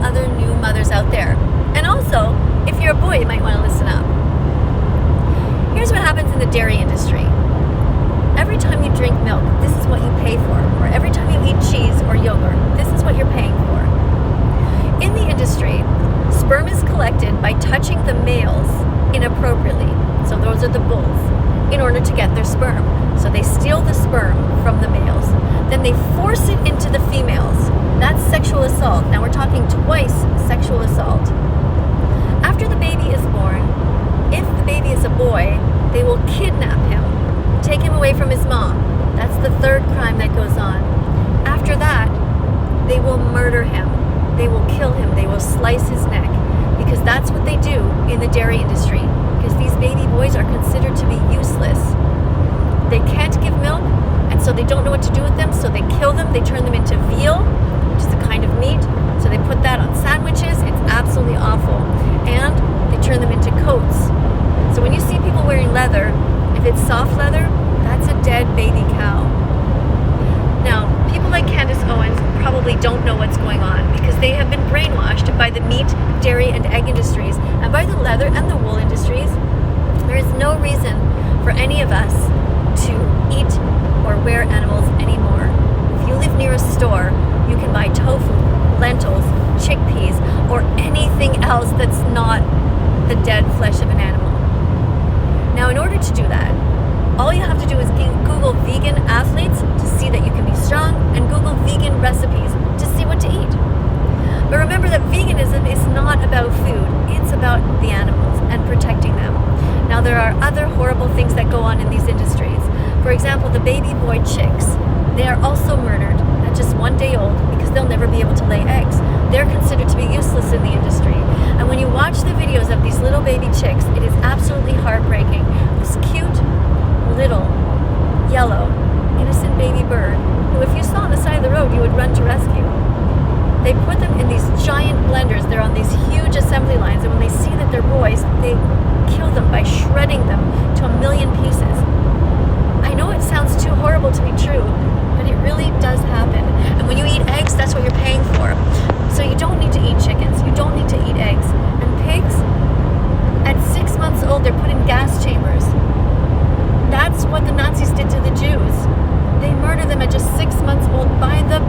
other new mothers out there. And also, if you're a boy, you might want to listen up. Here's what happens in the dairy industry. Every time you drink milk, this is what you pay for. Or every time you eat cheese or yogurt, this is what you're paying for. In the industry, sperm is collected by touching the males inappropriately. So those are the bulls, in order to get their sperm. So they steal the sperm from the males. Then they force it into the females. That's sexual assault. Now we're talking twice sexual assault. After the baby is born, if the baby is a boy, they will kidnap him, take him away from his mom. That's the third crime that goes on. After that, they will murder him. They will kill him. They will slice his neck, because that's what they do in the dairy industry, because these baby boys are considered to be useless. They can't give milk, and so they don't know what to do with them, so they kill them. They turn them into veal, which is a kind of meat. So they put that on sandwiches. It's absolutely awful. And they turn them into coats. So when you see people wearing leather, if it's soft leather, that's a dead baby cow. Now, people like Candace Owens probably don't know what's going on, because they have been brainwashed by the meat, dairy, and egg industries, and by the leather and the wool industries. There is no reason for any of us to eat or wear animals anymore. If you live near a store, you can buy tofu, lentils, chickpeas, or anything else that's not the dead flesh of an animal. Now, in order to do that, all you have to do is Google vegan athletes to see that you can be strong, and Google vegan recipes to see what to eat. But remember that veganism is not about food, it's about the animals and protecting them. Now, there are other horrible things that go on in these industries. For example, the baby boy chicks, they are also murdered at just 1 day old, because they'll never be able to lay eggs. They're considered to be useless in the industry. And when you watch the videos of these little baby chicks, it is absolutely heartbreaking. This cute, little, yellow, innocent baby bird, who if you saw on the side of the road, you would run to rescue. They put them in these giant blenders. They're on these huge assembly lines, and when they see that they're boys, they kill them by shredding them to 1 million pieces. I know it sounds too horrible to be true, but it really does happen. And when you eat eggs, that's what you're paying for. So you don't need to eat chickens. You don't need to eat eggs. And pigs, at 6 months old, they're put in gas chambers. That's what the Nazis did to the Jews. They murdered them at just 6 months old by the